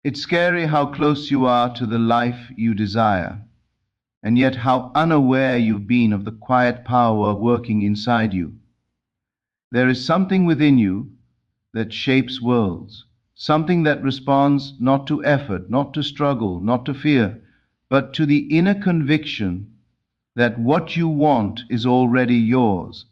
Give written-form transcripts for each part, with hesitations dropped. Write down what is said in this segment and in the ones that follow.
It's scary how close you are to the life you desire, and yet how unaware you've been of the quiet power working inside you. There is something within you that shapes worlds, something that responds not to effort, not to struggle, not to fear, but to the inner conviction that what you want is already yours.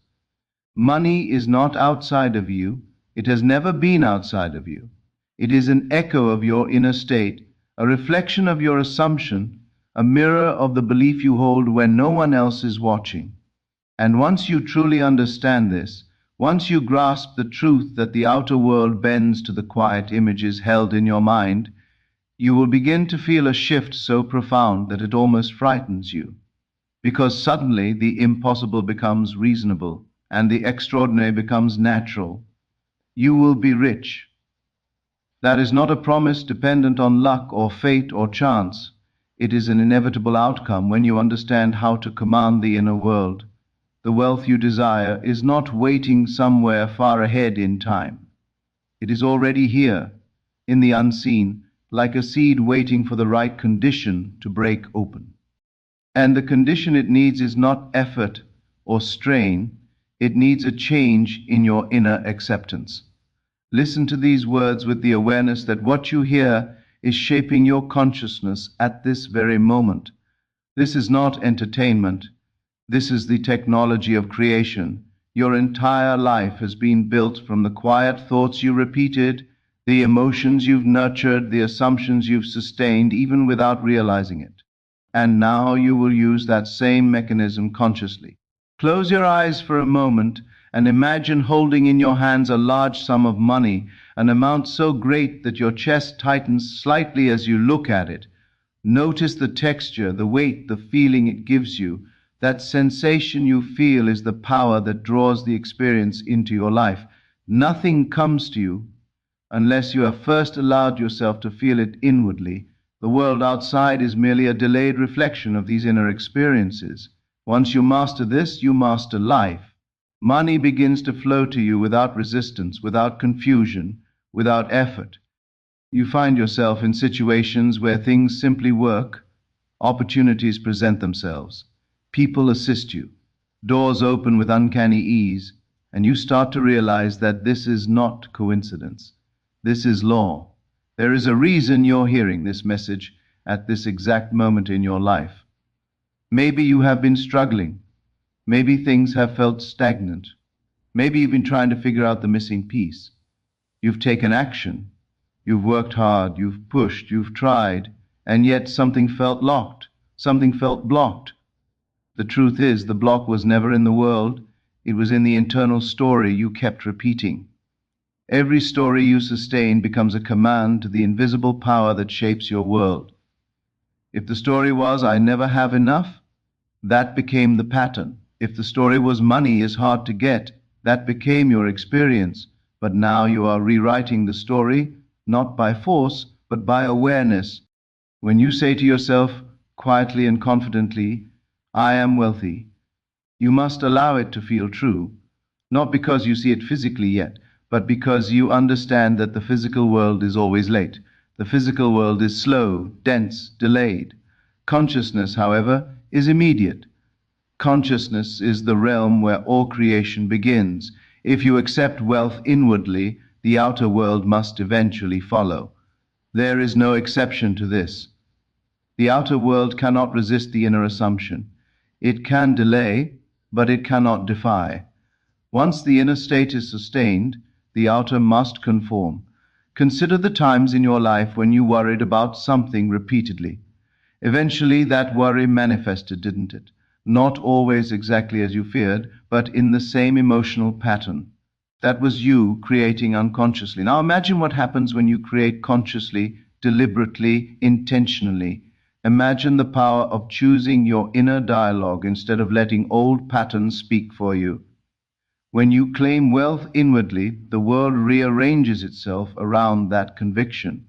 Money is not outside of you. It has never been outside of you. It is an echo of your inner state, a reflection of your assumption, a mirror of the belief you hold when no one else is watching. And once you truly understand this, once you grasp the truth that the outer world bends to the quiet images held in your mind, you will begin to feel a shift so profound that it almost frightens you. Because suddenly the impossible becomes reasonable and the extraordinary becomes natural. You will be rich. That is not a promise dependent on luck or fate or chance. It is an inevitable outcome when you understand how to command the inner world. The wealth you desire is not waiting somewhere far ahead in time. It is already here, in the unseen, like a seed waiting for the right condition to break open. And the condition it needs is not effort or strain, it needs a change in your inner acceptance. Listen to these words with the awareness that what you hear is shaping your consciousness at this very moment. This is not entertainment. This is the technology of creation. Your entire life has been built from the quiet thoughts you repeated, the emotions you've nurtured, the assumptions you've sustained, even without realizing it. And now you will use that same mechanism consciously. Close your eyes for a moment and imagine holding in your hands a large sum of money, an amount so great that your chest tightens slightly as you look at it. Notice the texture, the weight, the feeling it gives you. That sensation you feel is the power that draws the experience into your life. Nothing comes to you unless you have first allowed yourself to feel it inwardly. The world outside is merely a delayed reflection of these inner experiences. Once you master this, you master life. Money begins to flow to you without resistance, without confusion, without effort. You find yourself in situations where things simply work, opportunities present themselves. People assist you, doors open with uncanny ease, and you start to realize that this is not coincidence. This is law. There is a reason you're hearing this message at this exact moment in your life. Maybe you have been struggling. Maybe things have felt stagnant. Maybe you've been trying to figure out the missing piece. You've taken action. You've worked hard. You've pushed. You've tried. And yet something felt locked. Something felt blocked. The truth is, the block was never in the world. It was in the internal story you kept repeating. Every story you sustain becomes a command to the invisible power that shapes your world. If the story was, I never have enough, that became the pattern. If the story was, money is hard to get, that became your experience. But now you are rewriting the story, not by force, but by awareness. When you say to yourself, quietly and confidently, I am wealthy, you must allow it to feel true, not because you see it physically yet, but because you understand that the physical world is always late. The physical world is slow, dense, delayed. Consciousness, however, is immediate. Consciousness is the realm where all creation begins. If you accept wealth inwardly, the outer world must eventually follow. There is no exception to this. The outer world cannot resist the inner assumption. It can delay, but it cannot defy. Once the inner state is sustained, the outer must conform. Consider the times in your life when you worried about something repeatedly. Eventually that worry manifested, didn't it? Not always exactly as you feared, but in the same emotional pattern. That was you creating unconsciously. Now imagine what happens when you create consciously, deliberately, intentionally. Imagine the power of choosing your inner dialogue instead of letting old patterns speak for you. When you claim wealth inwardly, the world rearranges itself around that conviction.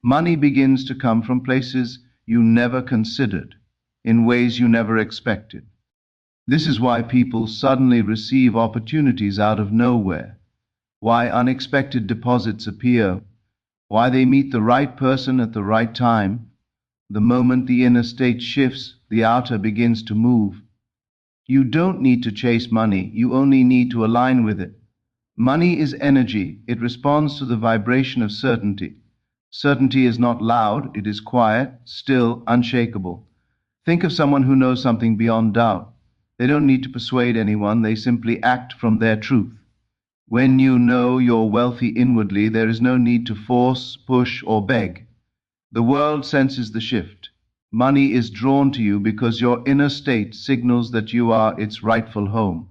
Money begins to come from places you never considered, in ways you never expected. This is why people suddenly receive opportunities out of nowhere, why unexpected deposits appear, why they meet the right person at the right time. The moment the inner state shifts, the outer begins to move. You don't need to chase money, you only need to align with it. Money is energy, it responds to the vibration of certainty. Certainty is not loud, it is quiet, still, unshakable. Think of someone who knows something beyond doubt. They don't need to persuade anyone, they simply act from their truth. When you know you're wealthy inwardly, there is no need to force, push, or beg. The world senses the shift. Money is drawn to you because your inner state signals that you are its rightful home.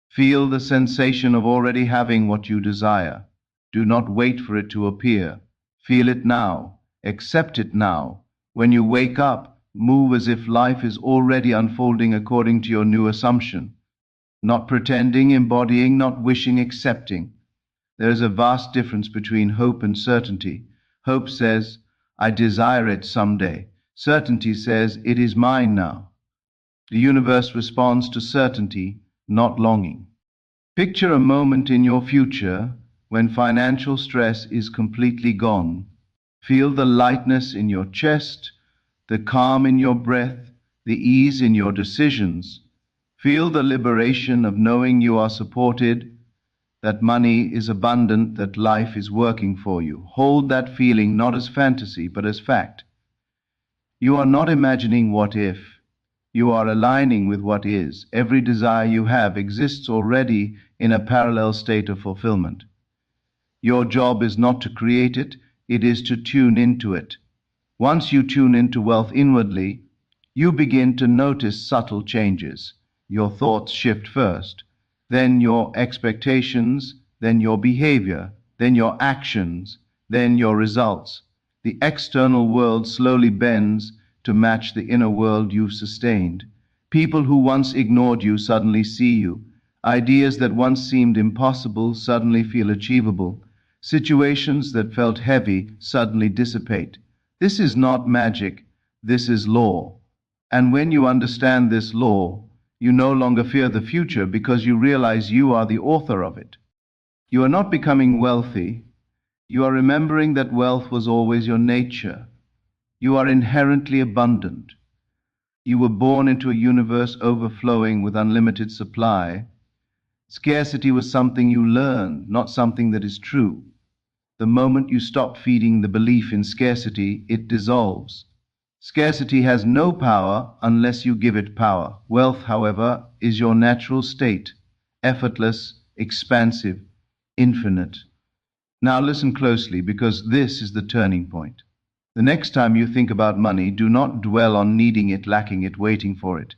Feel the sensation of already having what you desire. Do not wait for it to appear. Feel it now. Accept it now. When you wake up, move as if life is already unfolding according to your new assumption. Not pretending, embodying, not wishing, accepting. There is a vast difference between hope and certainty. Hope says, I desire it someday. Certainty says, it is mine now. The universe responds to certainty, not longing. Picture a moment in your future when financial stress is completely gone. Feel the lightness in your chest, the calm in your breath, the ease in your decisions. Feel the liberation of knowing you are supported, that money is abundant, that life is working for you. Hold that feeling not as fantasy, but as fact. You are not imagining what if. You are aligning with what is. Every desire you have exists already in a parallel state of fulfillment. Your job is not to create it, it is to tune into it. Once you tune into wealth inwardly, you begin to notice subtle changes. Your thoughts shift first, then your expectations, then your behavior, then your actions, then your results. The external world slowly bends to match the inner world you've sustained. People who once ignored you suddenly see you. Ideas that once seemed impossible suddenly feel achievable. Situations that felt heavy suddenly dissipate. This is not magic, this is law. And when you understand this law, you no longer fear the future because you realize you are the author of it. You are not becoming wealthy. You are remembering that wealth was always your nature. You are inherently abundant. You were born into a universe overflowing with unlimited supply. Scarcity was something you learned, not something that is true. The moment you stop feeding the belief in scarcity, it dissolves. Scarcity has no power unless you give it power. Wealth, however, is your natural state, effortless, expansive, infinite. Now listen closely, because this is the turning point. The next time you think about money, do not dwell on needing it, lacking it, waiting for it.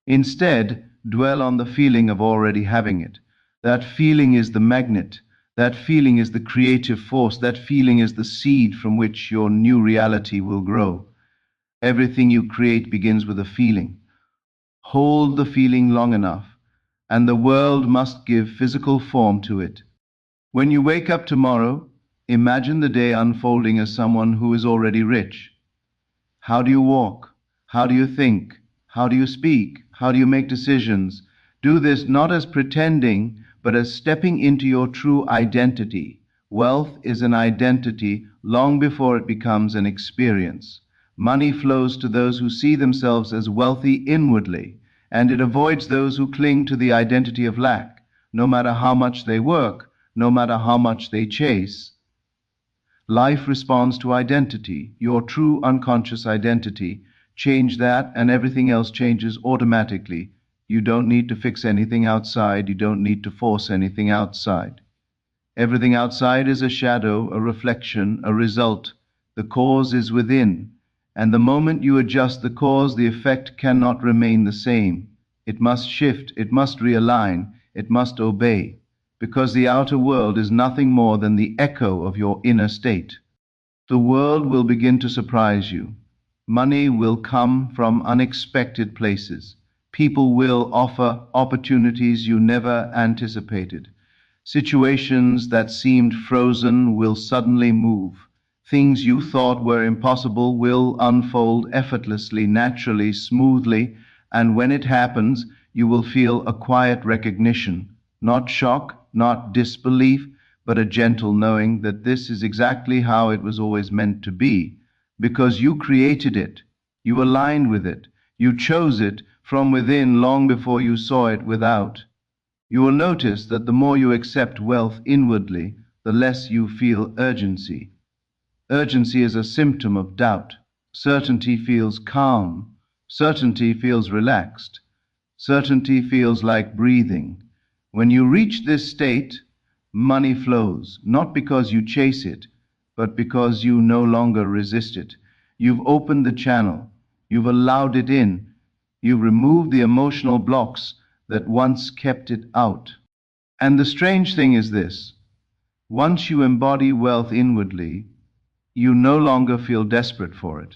Instead, dwell on the feeling of already having it. That feeling is the magnet. That feeling is the creative force. That feeling is the seed from which your new reality will grow. Everything you create begins with a feeling. Hold the feeling long enough, and the world must give physical form to it. When you wake up tomorrow, imagine the day unfolding as someone who is already rich. How do you walk? How do you think? How do you speak? How do you make decisions? Do this not as pretending, but as stepping into your true identity. Wealth is an identity long before it becomes an experience. Money flows to those who see themselves as wealthy inwardly, and it avoids those who cling to the identity of lack, no matter how much they work, no matter how much they chase. Life responds to identity, your true unconscious identity. Change that and everything else changes automatically. You don't need to fix anything outside. You don't need to force anything outside. Everything outside is a shadow, a reflection, a result. The cause is within. And the moment you adjust the cause, the effect cannot remain the same. It must shift, it must realign, it must obey, because the outer world is nothing more than the echo of your inner state. The world will begin to surprise you. Money will come from unexpected places. People will offer opportunities you never anticipated. Situations that seemed frozen will suddenly move. Things you thought were impossible will unfold effortlessly, naturally, smoothly, and when it happens, you will feel a quiet recognition, not shock, not disbelief, but a gentle knowing that this is exactly how it was always meant to be, because you created it, you aligned with it, you chose it from within long before you saw it without. You will notice that the more you accept wealth inwardly, the less you feel urgency. Urgency is a symptom of doubt. Certainty feels calm. Certainty feels relaxed. Certainty feels like breathing. When you reach this state, money flows, not because you chase it, but because you no longer resist it. You've opened the channel. You've allowed it in. You've removed the emotional blocks that once kept it out. And the strange thing is this: once you embody wealth inwardly, you no longer feel desperate for it.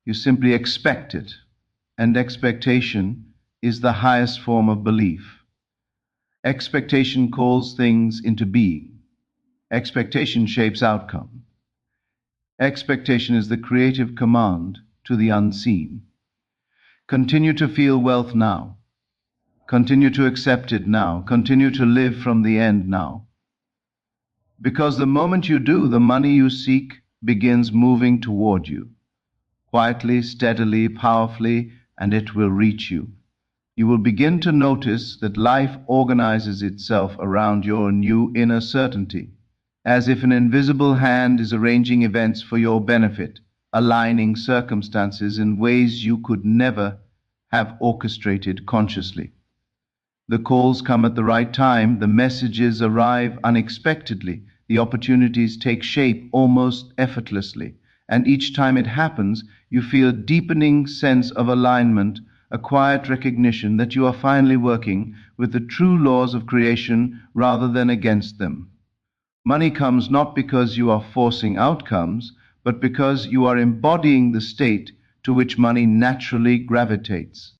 You simply expect it. And expectation is the highest form of belief. Expectation calls things into being. Expectation shapes outcome. Expectation is the creative command to the unseen. Continue to feel wealth now. Continue to accept it now. Continue to live from the end now. Because the moment you do, the money you seek begins moving toward you. Quietly, steadily, powerfully, and it will reach you. You will begin to notice that life organizes itself around your new inner certainty, as if an invisible hand is arranging events for your benefit, aligning circumstances in ways you could never have orchestrated consciously. The calls come at the right time, the messages arrive unexpectedly, the opportunities take shape almost effortlessly, and each time it happens, you feel a deepening sense of alignment, a quiet recognition that you are finally working with the true laws of creation rather than against them. Money comes not because you are forcing outcomes, but because you are embodying the state to which money naturally gravitates.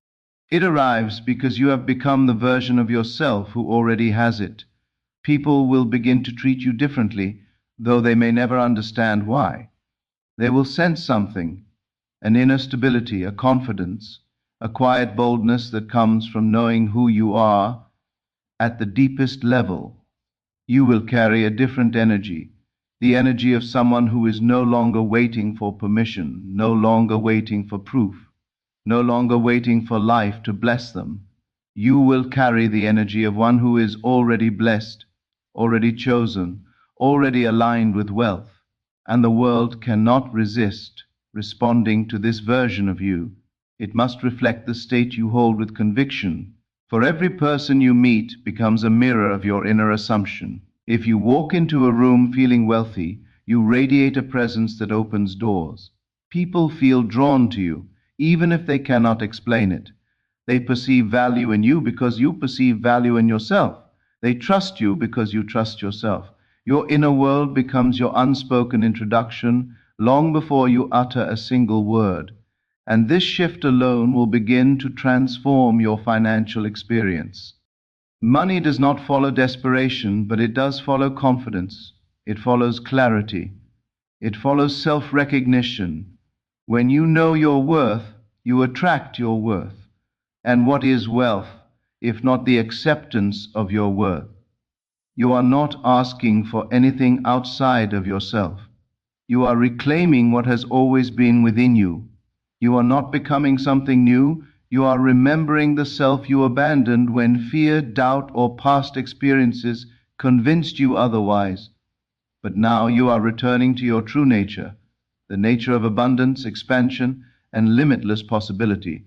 It arrives because you have become the version of yourself who already has it. People will begin to treat you differently, though they may never understand why. They will sense something, an inner stability, a confidence, a quiet boldness that comes from knowing who you are at the deepest level. You will carry a different energy, the energy of someone who is no longer waiting for permission, no longer waiting for proof, no longer waiting for life to bless them. You will carry the energy of one who is already blessed, already chosen, already aligned with wealth, and the world cannot resist responding to this version of you. It must reflect the state you hold with conviction, for every person you meet becomes a mirror of your inner assumption. If you walk into a room feeling wealthy, you radiate a presence that opens doors. People feel drawn to you, even if they cannot explain it. They perceive value in you because you perceive value in yourself. They trust you because you trust yourself. Your inner world becomes your unspoken introduction long before you utter a single word. And this shift alone will begin to transform your financial experience. Money does not follow desperation, but it does follow confidence. It follows clarity. It follows self-recognition. When you know your worth, you attract your worth. And what is wealth, if not the acceptance of your worth? You are not asking for anything outside of yourself. You are reclaiming what has always been within you. You are not becoming something new. You are remembering the self you abandoned when fear, doubt, or past experiences convinced you otherwise. But now you are returning to your true nature, the nature of abundance, expansion, and limitless possibility.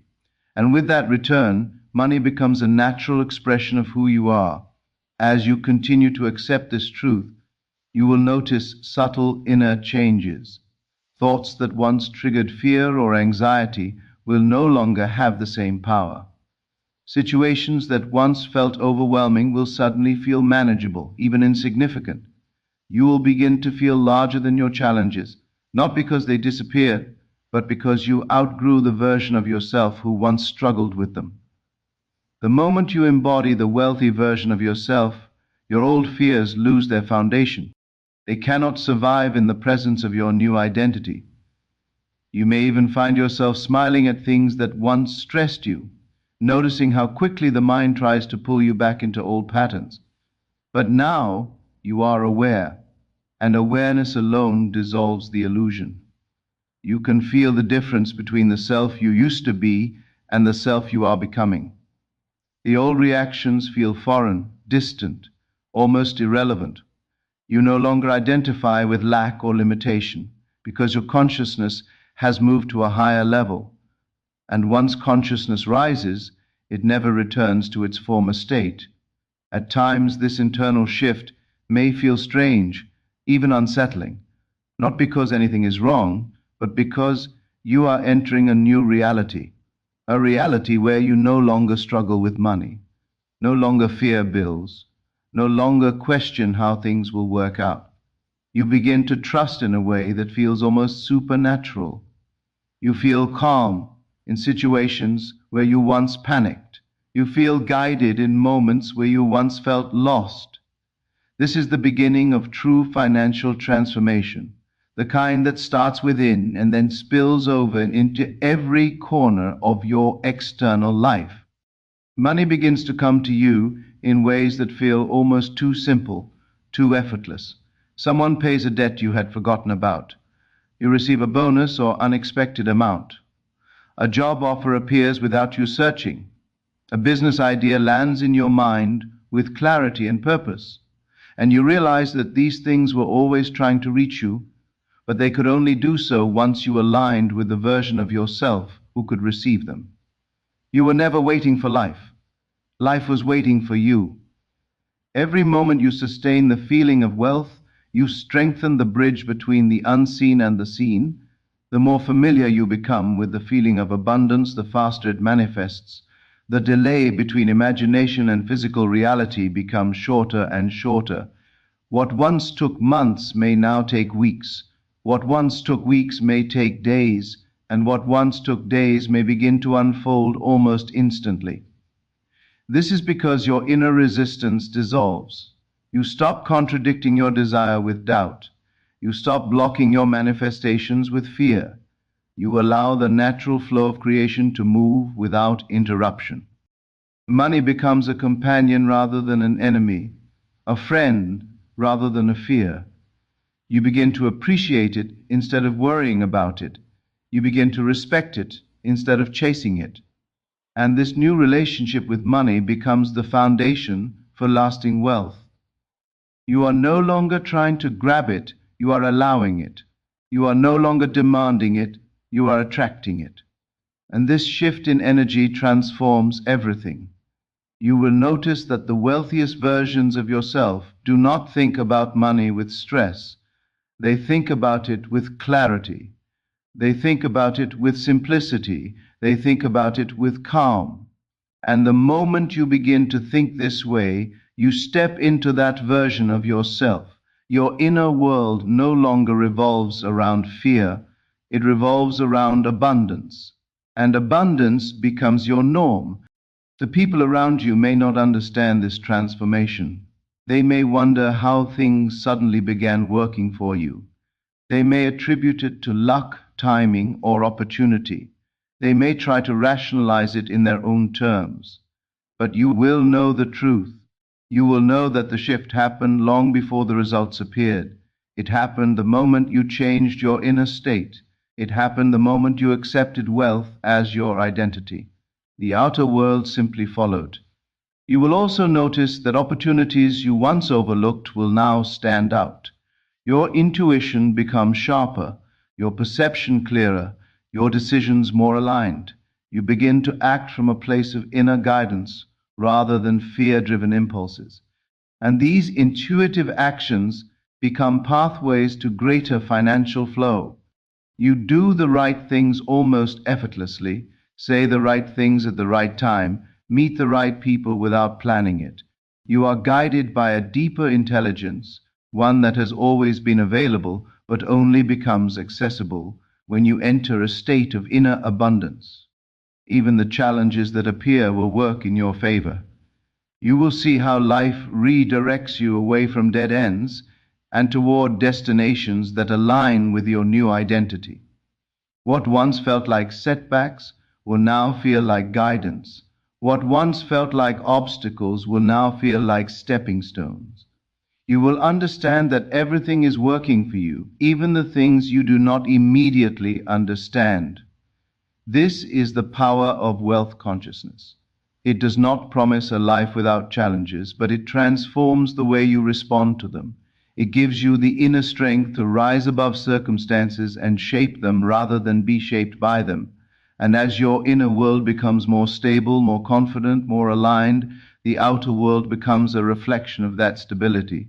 And with that return, money becomes a natural expression of who you are. As you continue to accept this truth, you will notice subtle inner changes. Thoughts that once triggered fear or anxiety will no longer have the same power. Situations that once felt overwhelming will suddenly feel manageable, even insignificant. You will begin to feel larger than your challenges, not because they disappeared, but because you outgrew the version of yourself who once struggled with them. The moment you embody the wealthy version of yourself, your old fears lose their foundation. They cannot survive in the presence of your new identity. You may even find yourself smiling at things that once stressed you, noticing how quickly the mind tries to pull you back into old patterns. But now You are aware, and awareness alone dissolves the illusion. You can feel the difference between the self you used to be and the self you are becoming. The old reactions feel foreign, distant, almost irrelevant. You no longer identify with lack or limitation because your consciousness has moved to a higher level. And once consciousness rises, it never returns to its former state. At times, this internal shift may feel strange, even unsettling, not because anything is wrong, but because you are entering a new reality, a reality where you no longer struggle with money, no longer fear bills, no longer question how things will work out. You begin to trust in a way that feels almost supernatural. You feel calm in situations where you once panicked. You feel guided in moments where you once felt lost. This is the beginning of true financial transformation, the kind that starts within and then spills over into every corner of your external life. Money begins to come to you in ways that feel almost too simple, too effortless. Someone pays a debt you had forgotten about. You receive a bonus or unexpected amount. A job offer appears without you searching. A business idea lands in your mind with clarity and purpose. And you realize that these things were always trying to reach you, but they could only do so once you aligned with the version of yourself who could receive them. You were never waiting for life. Life was waiting for you. Every moment you sustain the feeling of wealth, you strengthen the bridge between the unseen and the seen. The more familiar you become with the feeling of abundance, the faster it manifests. The delay between imagination and physical reality becomes shorter and shorter. What once took months may now take weeks. What once took weeks may take days, and what once took days may begin to unfold almost instantly. This is because your inner resistance dissolves. You stop contradicting your desire with doubt. You stop blocking your manifestations with fear. You allow the natural flow of creation to move without interruption. Money becomes a companion rather than an enemy, a friend rather than a fear. You begin to appreciate it instead of worrying about it. You begin to respect it instead of chasing it. And this new relationship with money becomes the foundation for lasting wealth. You are no longer trying to grab it, you are allowing it. You are no longer demanding it, you are attracting it. And this shift in energy transforms everything. You will notice that the wealthiest versions of yourself do not think about money with stress. They think about it with clarity. They think about it with simplicity. They think about it with calm. And the moment you begin to think this way, you step into that version of yourself. Your inner world no longer revolves around fear. It revolves around abundance. And abundance becomes your norm. The people around you may not understand this transformation. They may wonder how things suddenly began working for you. They may attribute it to luck, timing, or opportunity. They may try to rationalize it in their own terms. But you will know the truth. You will know that the shift happened long before the results appeared. It happened the moment you changed your inner state. It happened the moment you accepted wealth as your identity. The outer world simply followed. You will also notice that opportunities you once overlooked will now stand out. Your intuition becomes sharper, your perception clearer, your decisions more aligned. You begin to act from a place of inner guidance rather than fear-driven impulses. And these intuitive actions become pathways to greater financial flow. You do the right things almost effortlessly, say the right things at the right time, meet the right people without planning it. You are guided by a deeper intelligence, one that has always been available but only becomes accessible when you enter a state of inner abundance. Even the challenges that appear will work in your favor. You will see how life redirects you away from dead ends and toward destinations that align with your new identity. What once felt like setbacks will now feel like guidance. What once felt like obstacles will now feel like stepping stones. You will understand that everything is working for you, even the things you do not immediately understand. This is the power of wealth consciousness. It does not promise a life without challenges, but it transforms the way you respond to them. It gives you the inner strength to rise above circumstances and shape them rather than be shaped by them. And as your inner world becomes more stable, more confident, more aligned, the outer world becomes a reflection of that stability.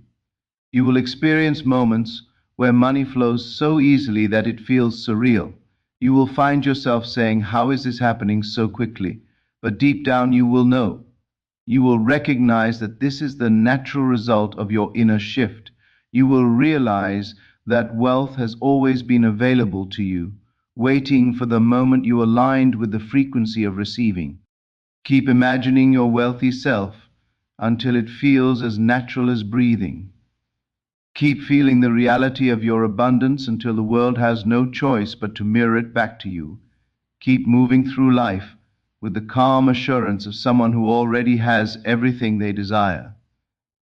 You will experience moments where money flows so easily that it feels surreal. You will find yourself saying, "How is this happening so quickly?" But deep down you will know. You will recognize that this is the natural result of your inner shift. You will realize that wealth has always been available to you, waiting for the moment you aligned with the frequency of receiving. Keep imagining your wealthy self until it feels as natural as breathing. Keep feeling the reality of your abundance until the world has no choice but to mirror it back to you. Keep moving through life with the calm assurance of someone who already has everything they desire.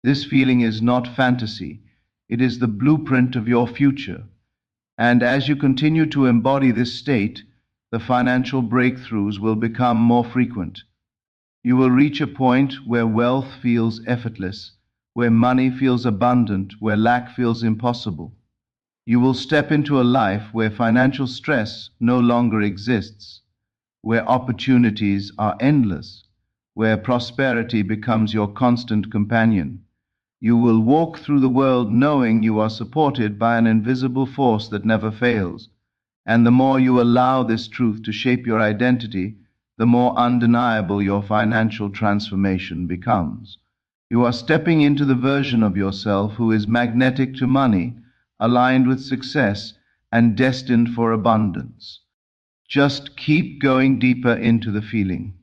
This feeling is not fantasy, it is the blueprint of your future. And as you continue to embody this state, the financial breakthroughs will become more frequent. You will reach a point where wealth feels effortless, where money feels abundant, where lack feels impossible. You will step into a life where financial stress no longer exists, where opportunities are endless, where prosperity becomes your constant companion. You will walk through the world knowing you are supported by an invisible force that never fails. And the more you allow this truth to shape your identity, the more undeniable your financial transformation becomes. You are stepping into the version of yourself who is magnetic to money, aligned with success, and destined for abundance. Just keep going deeper into the feeling.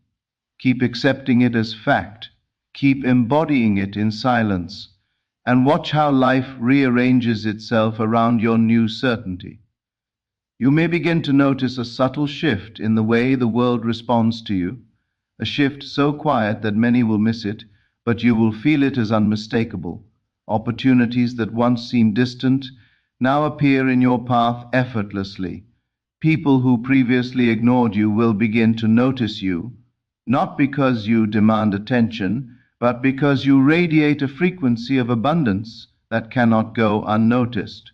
Keep accepting it as fact. Keep embodying it in silence. And watch how life rearranges itself around your new certainty. You may begin to notice a subtle shift in the way the world responds to you, a shift so quiet that many will miss it, but you will feel it as unmistakable. Opportunities that once seemed distant now appear in your path effortlessly. People who previously ignored you will begin to notice you, not because you demand attention, but because you radiate a frequency of abundance that cannot go unnoticed.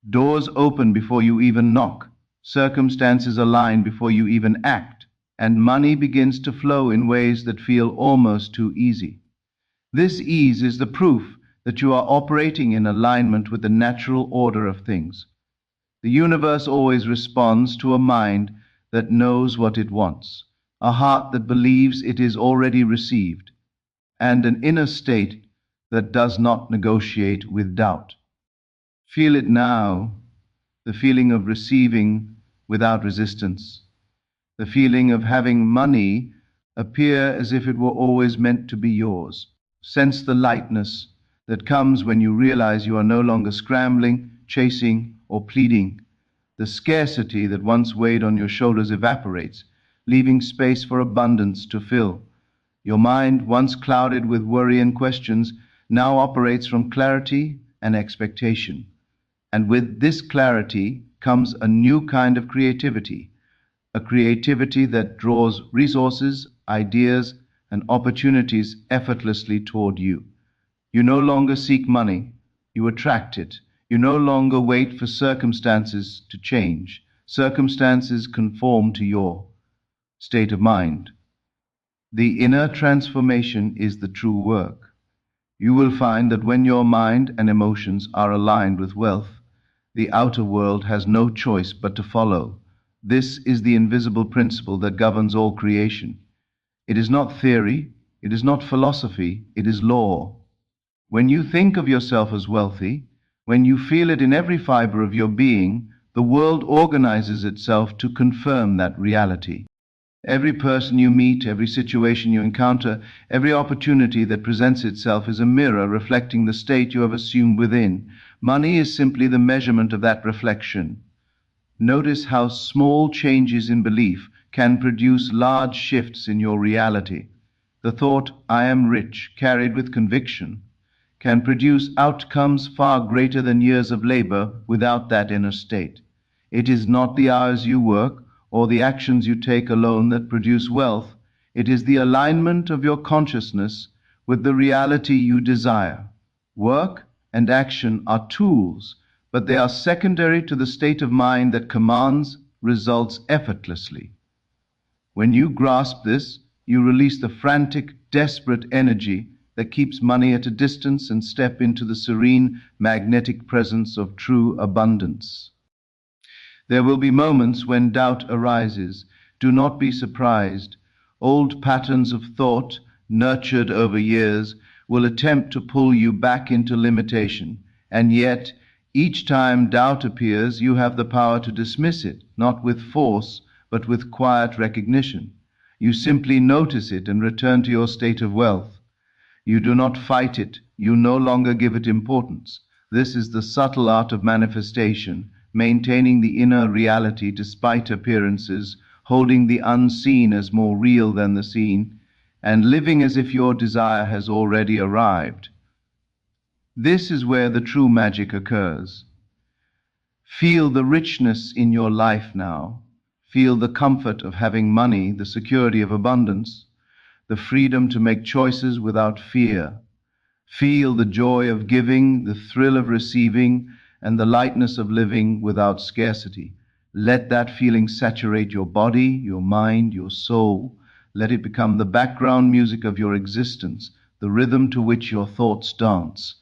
Doors open before you even knock, circumstances align before you even act, and money begins to flow in ways that feel almost too easy. This ease is the proof that you are operating in alignment with the natural order of things. The universe always responds to a mind that knows what it wants, a heart that believes it is already received, and an inner state that does not negotiate with doubt. Feel it now, the feeling of receiving without resistance, the feeling of having money appear as if it were always meant to be yours. Sense the lightness that comes when you realize you are no longer scrambling, chasing, or pleading. The scarcity that once weighed on your shoulders evaporates, leaving space for abundance to fill. Your mind, once clouded with worry and questions, now operates from clarity and expectation. And with this clarity comes a new kind of creativity, a creativity that draws resources, ideas, and opportunities effortlessly toward you. You no longer seek money, you attract it. You no longer wait for circumstances to change. Circumstances conform to your state of mind. The inner transformation is the true work. You will find that when your mind and emotions are aligned with wealth, the outer world has no choice but to follow. This is the invisible principle that governs all creation. It is not theory, it is not philosophy, it is law. When you think of yourself as wealthy, when you feel it in every fiber of your being, the world organizes itself to confirm that reality. Every person you meet, every situation you encounter, every opportunity that presents itself is a mirror reflecting the state you have assumed within. Money is simply the measurement of that reflection. Notice how small changes in belief can produce large shifts in your reality. The thought, "I am rich," carried with conviction, can produce outcomes far greater than years of labor without that inner state. It is not the hours you work or the actions you take alone that produce wealth. It is the alignment of your consciousness with the reality you desire. Work and action are tools, but they are secondary to the state of mind that commands results effortlessly. When you grasp this, you release the frantic, desperate energy that keeps money at a distance and step into the serene, magnetic presence of true abundance. There will be moments when doubt arises. Do not be surprised. Old patterns of thought, nurtured over years, will attempt to pull you back into limitation. And yet, each time doubt appears, you have the power to dismiss it, not with force, but with quiet recognition. You simply notice it and return to your state of wealth. You do not fight it. You no longer give it importance. This is the subtle art of manifestation, maintaining the inner reality despite appearances, holding the unseen as more real than the seen, and living as if your desire has already arrived. This is where the true magic occurs. Feel the richness in your life now. Feel the comfort of having money, the security of abundance, the freedom to make choices without fear. Feel the joy of giving, the thrill of receiving, and the lightness of living without scarcity. Let that feeling saturate your body, your mind, your soul. Let it become the background music of your existence, the rhythm to which your thoughts dance.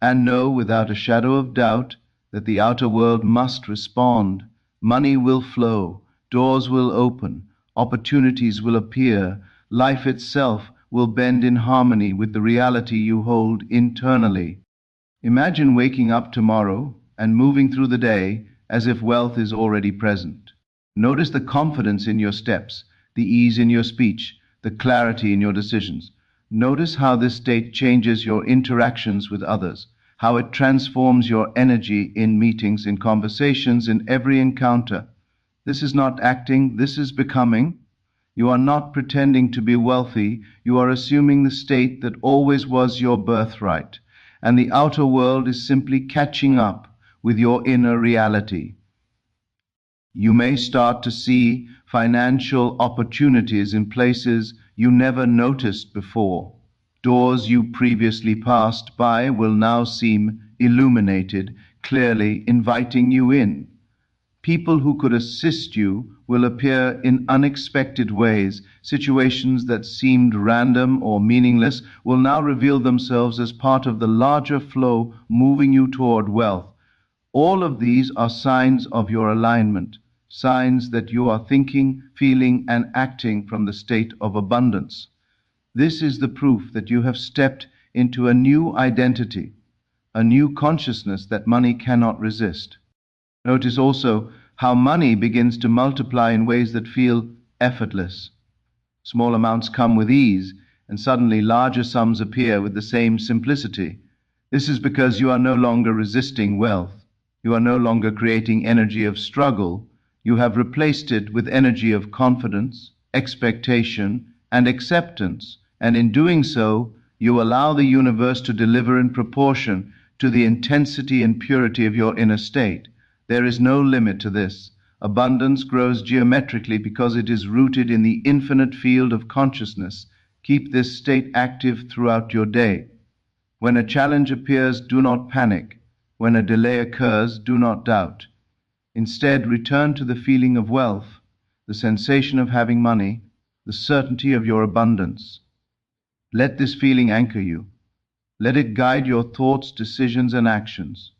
And know without a shadow of doubt that the outer world must respond. Money will flow, doors will open, opportunities will appear, life itself will bend in harmony with the reality you hold internally. Imagine waking up tomorrow and moving through the day as if wealth is already present. Notice the confidence in your steps, the ease in your speech, the clarity in your decisions. Notice how this state changes your interactions with others, how it transforms your energy in meetings, in conversations, in every encounter. This is not acting, this is becoming. You are not pretending to be wealthy, you are assuming the state that always was your birthright, and the outer world is simply catching up with your inner reality. You may start to see financial opportunities in places you never noticed before. Doors you previously passed by will now seem illuminated, clearly inviting you in. People who could assist you will appear in unexpected ways. Situations that seemed random or meaningless will now reveal themselves as part of the larger flow moving you toward wealth. All of these are signs of your alignment, signs that you are thinking, feeling, and acting from the state of abundance. This is the proof that you have stepped into a new identity, a new consciousness that money cannot resist. Notice also how money begins to multiply in ways that feel effortless. Small amounts come with ease, and suddenly larger sums appear with the same simplicity. This is because you are no longer resisting wealth. You are no longer creating energy of struggle. You have replaced it with energy of confidence, expectation, and acceptance. And in doing so, you allow the universe to deliver in proportion to the intensity and purity of your inner state. There is no limit to this. Abundance grows geometrically because it is rooted in the infinite field of consciousness. Keep this state active throughout your day. When a challenge appears, do not panic. When a delay occurs, do not doubt. Instead, return to the feeling of wealth, the sensation of having money, the certainty of your abundance. Let this feeling anchor you. Let it guide your thoughts, decisions, and actions.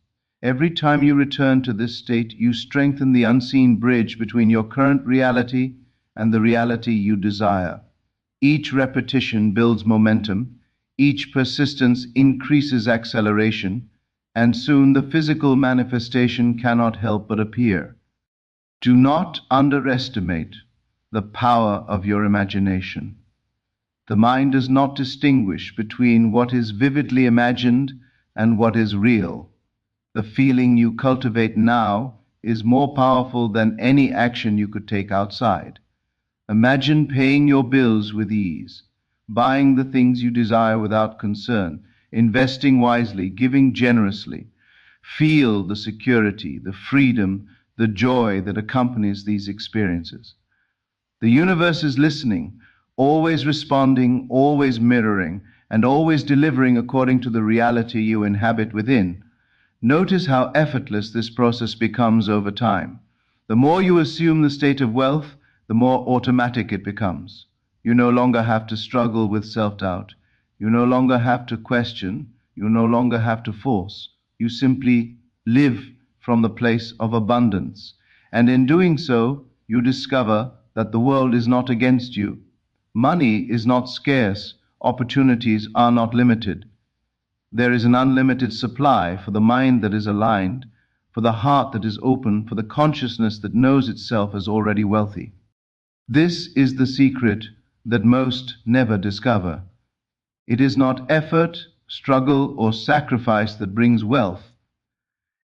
Every time you return to this state, you strengthen the unseen bridge between your current reality and the reality you desire. Each repetition builds momentum, each persistence increases acceleration, and soon the physical manifestation cannot help but appear. Do not underestimate the power of your imagination. The mind does not distinguish between what is vividly imagined and what is real. The feeling you cultivate now is more powerful than any action you could take outside. Imagine paying your bills with ease, buying the things you desire without concern. investing wisely, giving generously. Feel the security, the freedom, the joy that accompanies these experiences. The universe is listening, always responding, always mirroring, and always delivering according to the reality you inhabit within. Notice how effortless this process becomes over time. The more you assume the state of wealth, the more automatic it becomes. You no longer have to struggle with self-doubt. You no longer have to question. You no longer have to force. You simply live from the place of abundance. And in doing so, you discover that the world is not against you. Money is not scarce. Opportunities are not limited. There is an unlimited supply for the mind that is aligned, for the heart that is open, for the consciousness that knows itself as already wealthy. This is the secret that most never discover. It is not effort, struggle, or sacrifice that brings wealth.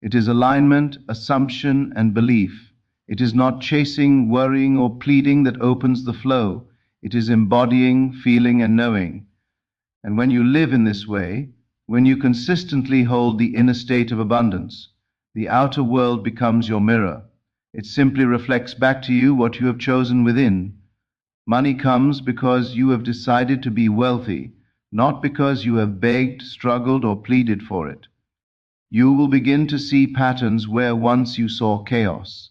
It is alignment, assumption, and belief. It is not chasing, worrying, or pleading that opens the flow. It is embodying, feeling, and knowing. And when you live in this way, when you consistently hold the inner state of abundance, the outer world becomes your mirror. It simply reflects back to you what you have chosen within. Money comes because you have decided to be wealthy, not because you have begged, struggled, or pleaded for it. You will begin to see patterns where once you saw chaos.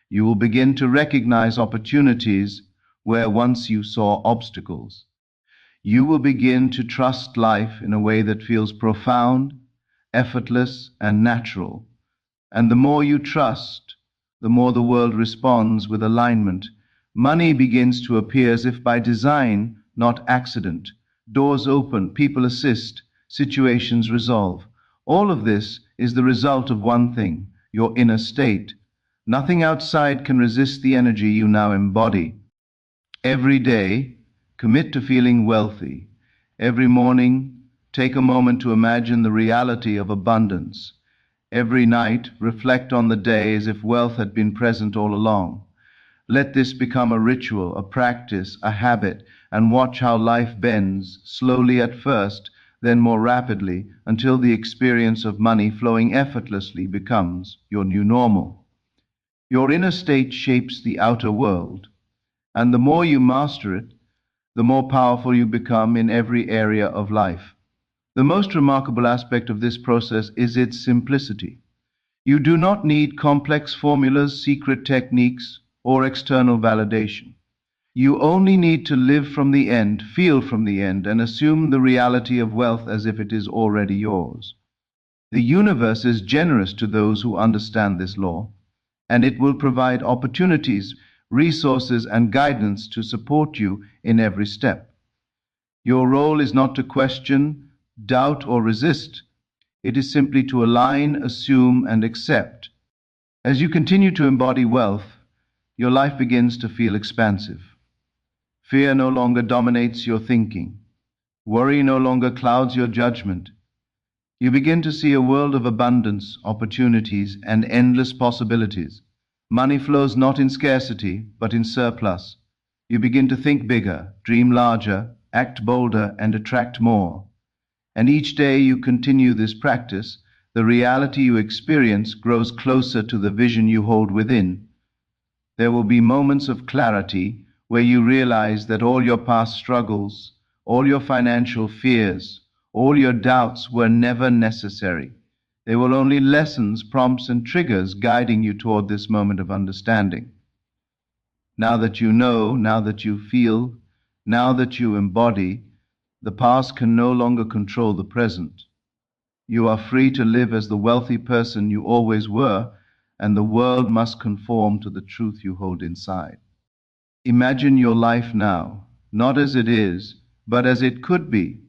You will begin to recognize opportunities where once you saw obstacles. You will begin to trust life in a way that feels profound, effortless, and natural. And the more you trust, the more the world responds with alignment. Money begins to appear as if by design, not accident. Doors open, people assist, situations resolve. All of this is the result of one thing, your inner state. Nothing outside can resist the energy you now embody. Every day, commit to feeling wealthy. Every morning, take a moment to imagine the reality of abundance. Every night, reflect on the day as if wealth had been present all along. Let this become a ritual, a practice, a habit, and watch how life bends, slowly at first, then more rapidly, until the experience of money flowing effortlessly becomes your new normal. Your inner state shapes the outer world, and the more you master it, the more powerful you become in every area of life. The most remarkable aspect of this process is its simplicity. You do not need complex formulas, secret techniques, or external validation. You only need to live from the end, feel from the end, and assume the reality of wealth as if it is already yours. The universe is generous to those who understand this law, and it will provide opportunities, resources, and guidance to support you in every step. Your role is not to question, doubt, or resist. It is simply to align, assume, and accept. As you continue to embody wealth, your life begins to feel expansive. Fear no longer dominates your thinking. Worry no longer clouds your judgment. You begin to see a world of abundance, opportunities, and endless possibilities. Money flows not in scarcity, but in surplus. You begin to think bigger, dream larger, act bolder, and attract more. And each day you continue this practice, the reality you experience grows closer to the vision you hold within. There will be moments of clarity where you realize that all your past struggles, all your financial fears, all your doubts were never necessary. They were only lessons, prompts, and triggers guiding you toward this moment of understanding. Now that you know, now that you feel, now that you embody, the past can no longer control the present. You are free to live as the wealthy person you always were, and the world must conform to the truth you hold inside. Imagine your life now, not as it is, but as it could be,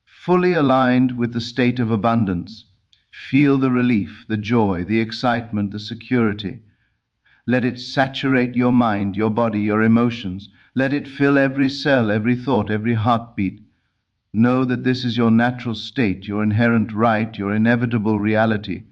fully aligned with the state of abundance. Feel the relief, the joy, the excitement, the security. Let it saturate your mind, your body, your emotions. Let it fill every cell, every thought, every heartbeat. Know that this is your natural state, your inherent right, your inevitable reality.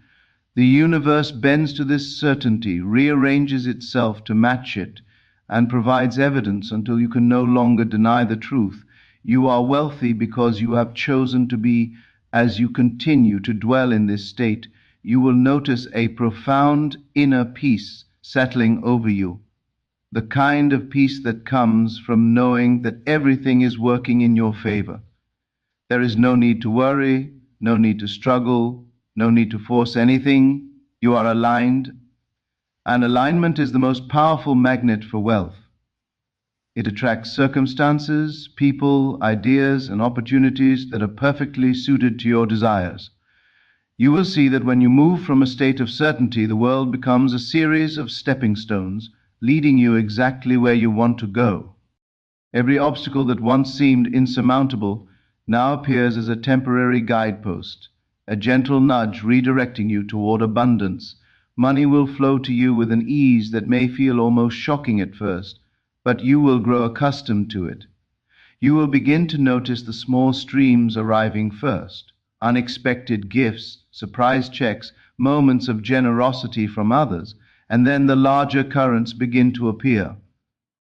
The universe bends to this certainty, rearranges itself to match it, and provides evidence until you can no longer deny the truth. You are wealthy because you have chosen to be As you continue to dwell in this state, you will notice a profound inner peace settling over you, the kind of peace that comes from knowing that everything is working in your favor. There is no need to worry, no need to struggle, no need to force anything. You are aligned, and alignment is the most powerful magnet for wealth. It attracts circumstances, people, ideas, and opportunities that are perfectly suited to your desires. You will see that when you move from a state of certainty, the world becomes a series of stepping stones, leading you exactly where you want to go. Every obstacle that once seemed insurmountable now appears as a temporary guidepost, a gentle nudge redirecting you toward abundance. Money will flow to you with an ease that may feel almost shocking at first, but you will grow accustomed to it. You will begin to notice the small streams arriving first, unexpected gifts, surprise checks, moments of generosity from others, and then the larger currents begin to appear.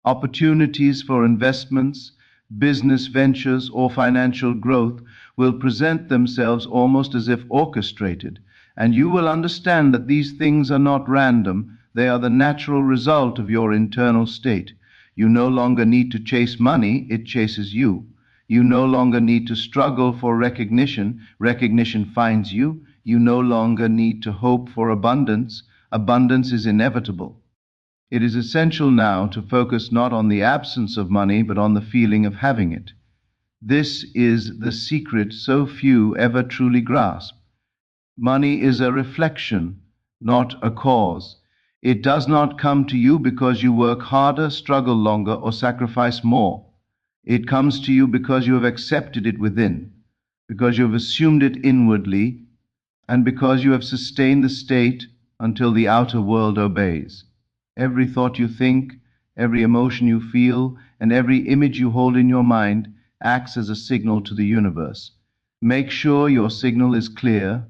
Opportunities for investments, business ventures, or financial growth will present themselves almost as if orchestrated, and you will understand that these things are not random, they are the natural result of your internal state. You no longer need to chase money, it chases you. You no longer need to struggle for recognition, recognition finds you. You no longer need to hope for abundance, abundance is inevitable. It is essential now to focus not on the absence of money, but on the feeling of having it. This is the secret so few ever truly grasp. Money is a reflection, not a cause. It does not come to you because you work harder, struggle longer, or sacrifice more. It comes to you because you have accepted it within, because you have assumed it inwardly, and because you have sustained the state until the outer world obeys. Every thought you think, every emotion you feel, and every image you hold in your mind acts as a signal to the universe. Make sure your signal is clear,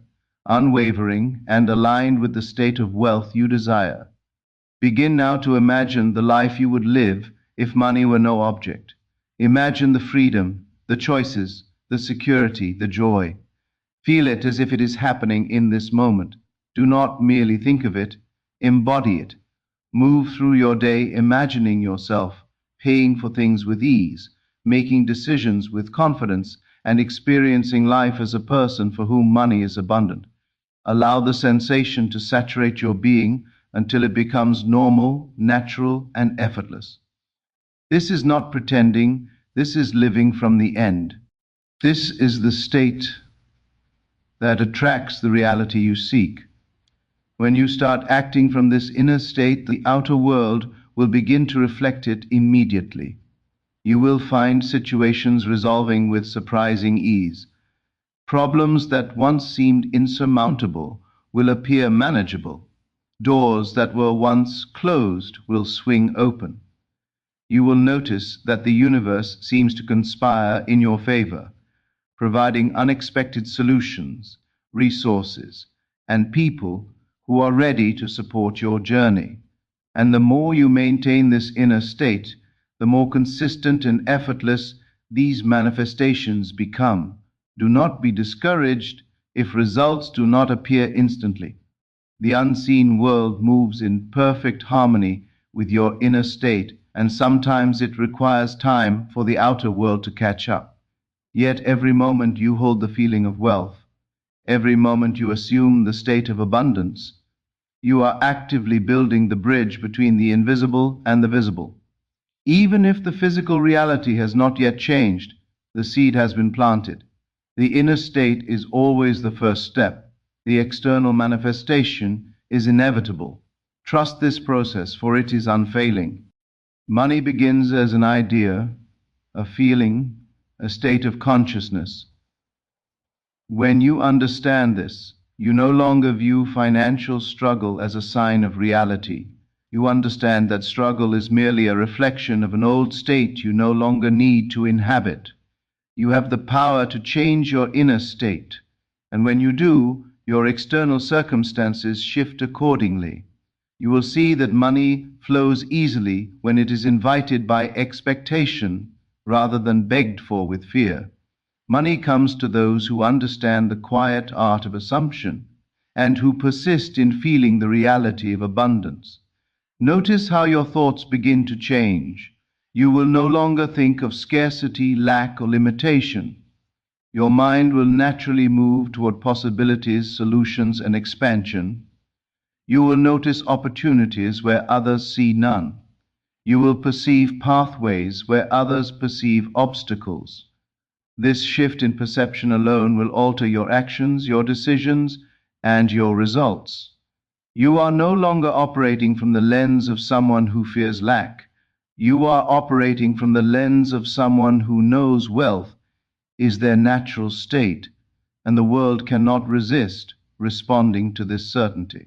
unwavering, and aligned with the state of wealth you desire. Begin now to imagine the life you would live if money were no object. Imagine the freedom, the choices, the security, the joy. Feel it as if it is happening in this moment. Do not merely think of it, embody it. Move through your day imagining yourself paying for things with ease, making decisions with confidence, and experiencing life as a person for whom money is abundant. Allow the sensation to saturate your being until it becomes normal, natural, and effortless. This is not pretending, this is living from the end. This is the state that attracts the reality you seek. When you start acting from this inner state, the outer world will begin to reflect it immediately. You will find situations resolving with surprising ease. Problems that once seemed insurmountable will appear manageable. Doors that were once closed will swing open. You will notice that the universe seems to conspire in your favor, providing unexpected solutions, resources, and people who are ready to support your journey. And the more you maintain this inner state, the more consistent and effortless these manifestations become. Do not be discouraged if results do not appear instantly. The unseen world moves in perfect harmony with your inner state, and sometimes it requires time for the outer world to catch up. Yet every moment you hold the feeling of wealth, every moment you assume the state of abundance, you are actively building the bridge between the invisible and the visible. Even if the physical reality has not yet changed, the seed has been planted. The inner state is always the first step. The external manifestation is inevitable. Trust this process, for it is unfailing. Money begins as an idea, a feeling, a state of consciousness. When you understand this, you no longer view financial struggle as a sign of reality. You understand that struggle is merely a reflection of an old state you no longer need to inhabit. You have the power to change your inner state, and when you do, your external circumstances shift accordingly. You will see that money flows easily when it is invited by expectation rather than begged for with fear. Money comes to those who understand the quiet art of assumption and who persist in feeling the reality of abundance. Notice how your thoughts begin to change. You will no longer think of scarcity, lack, or limitation. Your mind will naturally move toward possibilities, solutions, and expansion. You will notice opportunities where others see none. You will perceive pathways where others perceive obstacles. This shift in perception alone will alter your actions, your decisions, and your results. You are no longer operating from the lens of someone who fears lack. You are operating from the lens of someone who knows wealth is their natural state, and the world cannot resist responding to this certainty.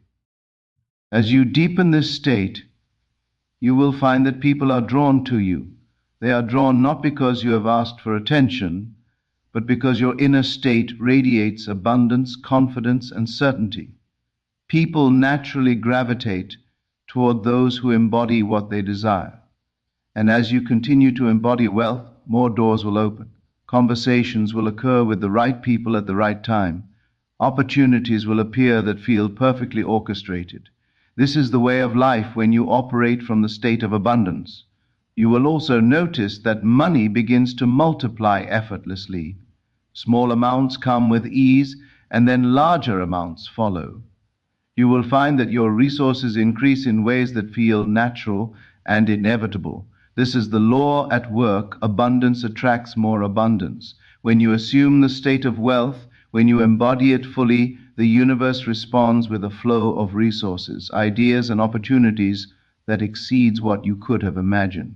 As you deepen this state, you will find that people are drawn to you. They are drawn not because you have asked for attention, but because your inner state radiates abundance, confidence, and certainty. People naturally gravitate toward those who embody what they desire. And as you continue to embody wealth, more doors will open. Conversations will occur with the right people at the right time. Opportunities will appear that feel perfectly orchestrated. This is the way of life when you operate from the state of abundance. You will also notice that money begins to multiply effortlessly. Small amounts come with ease, and then larger amounts follow. You will find that your resources increase in ways that feel natural and inevitable. This is the law at work. Abundance attracts more abundance. When you assume the state of wealth, when you embody it fully, the universe responds with a flow of resources, ideas, and opportunities that exceeds what you could have imagined.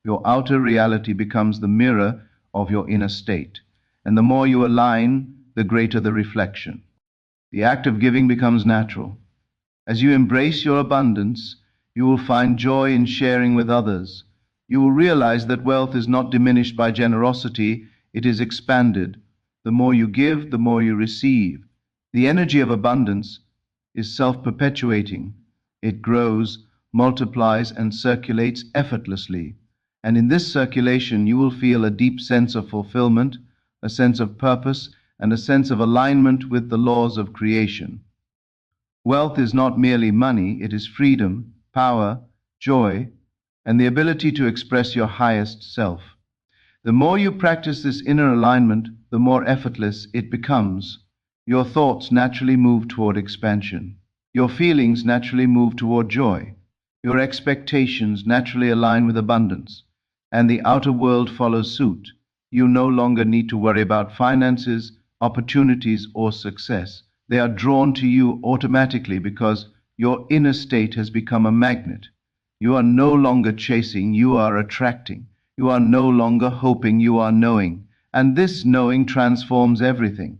Your outer reality becomes the mirror of your inner state, and the more you align, the greater the reflection. The act of giving becomes natural. As you embrace your abundance, you will find joy in sharing with others. You will realize that wealth is not diminished by generosity, it is expanded. The more you give, the more you receive. The energy of abundance is self-perpetuating. It grows, multiplies, and circulates effortlessly. And in this circulation, you will feel a deep sense of fulfillment, a sense of purpose, and a sense of alignment with the laws of creation. Wealth is not merely money, it is freedom, power, joy, and the ability to express your highest self. The more you practice this inner alignment, the more effortless it becomes. Your thoughts naturally move toward expansion. Your feelings naturally move toward joy. Your expectations naturally align with abundance, and the outer world follows suit. You no longer need to worry about finances, opportunities, or success. They are drawn to you automatically because your inner state has become a magnet. You are no longer chasing, you are attracting. You are no longer hoping, you are knowing. And this knowing transforms everything.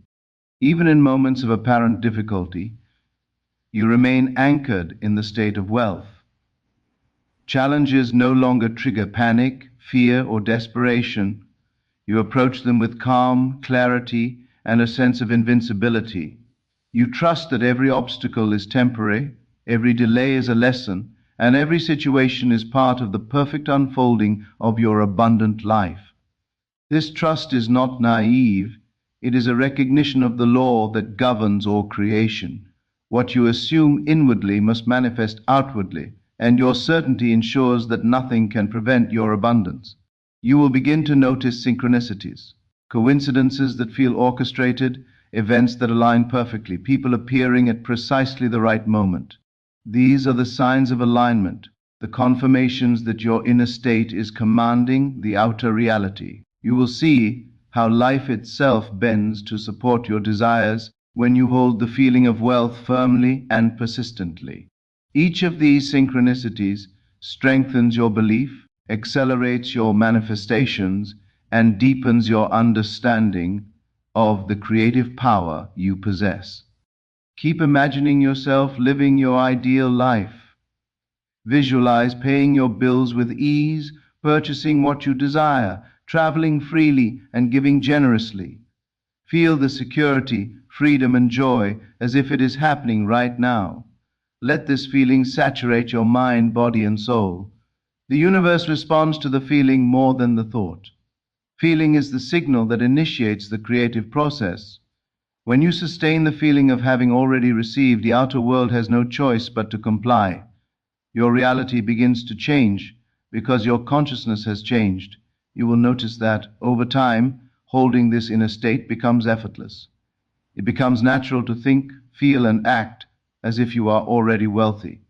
Even in moments of apparent difficulty, you remain anchored in the state of wealth. Challenges no longer trigger panic, fear, or desperation. You approach them with calm, clarity, and a sense of invincibility. You trust that every obstacle is temporary, every delay is a lesson, and every situation is part of the perfect unfolding of your abundant life. This trust is not naive, it is a recognition of the law that governs all creation. What you assume inwardly must manifest outwardly, and your certainty ensures that nothing can prevent your abundance. You will begin to notice synchronicities, coincidences that feel orchestrated, events that align perfectly, people appearing at precisely the right moment. These are the signs of alignment, the confirmations that your inner state is commanding the outer reality. You will see how life itself bends to support your desires when you hold the feeling of wealth firmly and persistently. Each of these synchronicities strengthens your belief, accelerates your manifestations, and deepens your understanding of the creative power you possess. Keep imagining yourself living your ideal life. Visualize paying your bills with ease, purchasing what you desire, traveling freely, and giving generously. Feel the security, freedom, and joy as if it is happening right now. Let this feeling saturate your mind, body, and soul. The universe responds to the feeling more than the thought. Feeling is the signal that initiates the creative process. When you sustain the feeling of having already received, the outer world has no choice but to comply. Your reality begins to change because your consciousness has changed. You will notice that, over time, holding this inner state becomes effortless. It becomes natural to think, feel, and act as if you are already wealthy.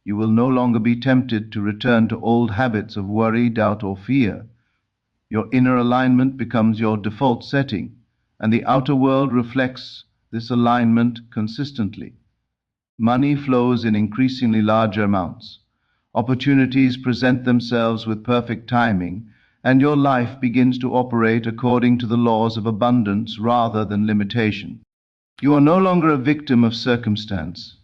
You will no longer be tempted to return to old habits of worry, doubt, or fear. Your inner alignment becomes your default setting, and the outer world reflects this alignment consistently. Money flows in increasingly larger amounts. Opportunities present themselves with perfect timing, and your life begins to operate according to the laws of abundance rather than limitation. You are no longer a victim of circumstance.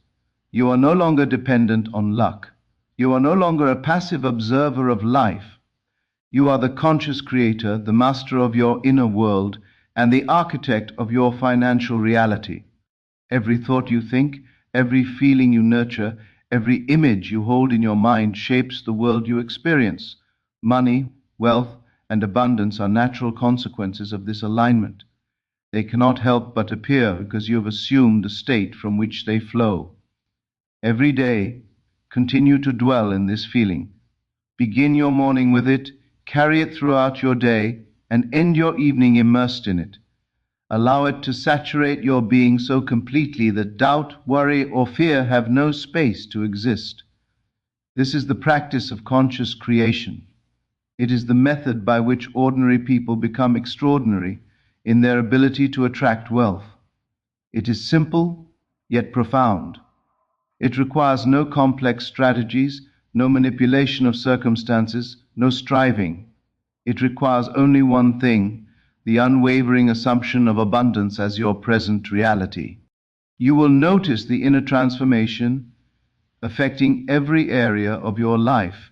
You are no longer dependent on luck. You are no longer a passive observer of life. You are the conscious creator, the master of your inner world, and the architect of your financial reality. Every thought you think, every feeling you nurture, every image you hold in your mind shapes the world you experience. Money, wealth, and abundance are natural consequences of this alignment. They cannot help but appear because you have assumed the state from which they flow. Every day, continue to dwell in this feeling. Begin your morning with it, carry it throughout your day, and end your evening immersed in it. Allow it to saturate your being so completely that doubt, worry, or fear have no space to exist. This is the practice of conscious creation. It is the method by which ordinary people become extraordinary in their ability to attract wealth. It is simple, yet profound. It requires no complex strategies, no manipulation of circumstances, no striving. It requires only one thing: the unwavering assumption of abundance as your present reality. You will notice the inner transformation affecting every area of your life.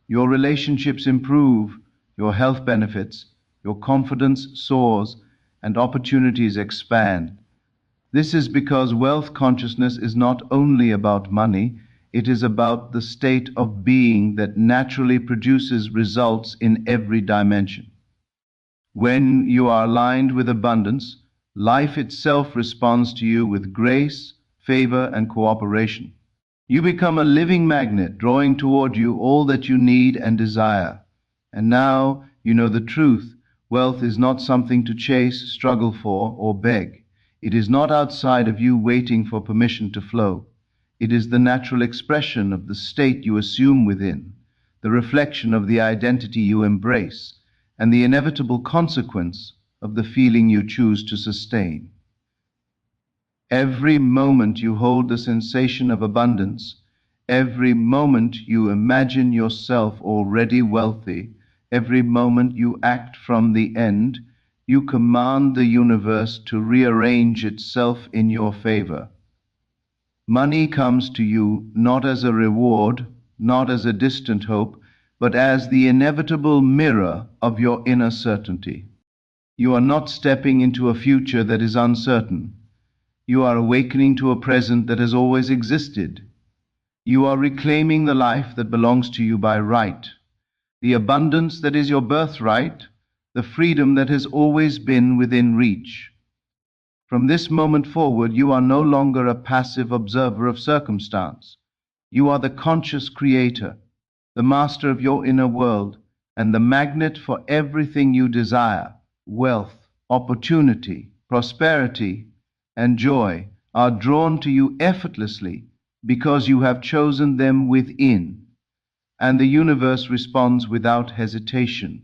Your relationships improve, your health benefits, your confidence soars, and opportunities expand. This is because wealth consciousness is not only about money, it is about the state of being that naturally produces results in every dimension. When you are aligned with abundance, life itself responds to you with grace, favor, and cooperation. You become a living magnet, drawing toward you all that you need and desire. And now you know the truth. Wealth is not something to chase, struggle for, or beg. It is not outside of you waiting for permission to flow. It is the natural expression of the state you assume within, the reflection of the identity you embrace, and the inevitable consequence of the feeling you choose to sustain. Every moment you hold the sensation of abundance, every moment you imagine yourself already wealthy, every moment you act from the end, you command the universe to rearrange itself in your favor. Money comes to you not as a reward, not as a distant hope, but as the inevitable mirror of your inner certainty. You are not stepping into a future that is uncertain. You are awakening to a present that has always existed. You are reclaiming the life that belongs to you by right, the abundance that is your birthright, the freedom that has always been within reach. From this moment forward, you are no longer a passive observer of circumstance. You are the conscious creator, the master of your inner world, and the magnet for everything you desire. Wealth, opportunity, prosperity, and joy are drawn to you effortlessly because you have chosen them within, and the universe responds without hesitation.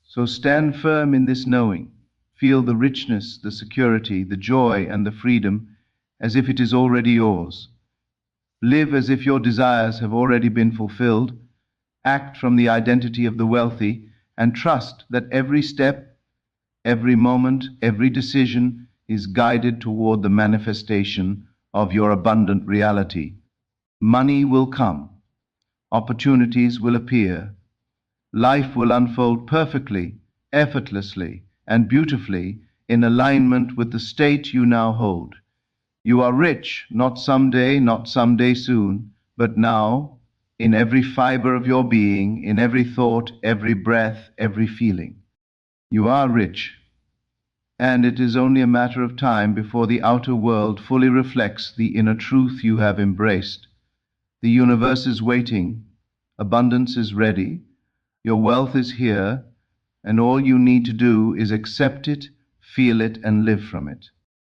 So stand firm in this knowing. Feel the richness, the security, the joy, and the freedom as if it is already yours. Live as if your desires have already been fulfilled. Act from the identity of the wealthy, and trust that every step, every moment, every decision is guided toward the manifestation of your abundant reality. Money will come. Opportunities will appear. Life will unfold perfectly, effortlessly, and beautifully in alignment with the state you now hold. You are rich, not someday soon, but now, in every fiber of your being, in every thought, every breath, every feeling. You are rich, and it is only a matter of time before the outer world fully reflects the inner truth you have embraced. The universe is waiting, abundance is ready, your wealth is here, and all you need to do is accept it, feel it, and live from it.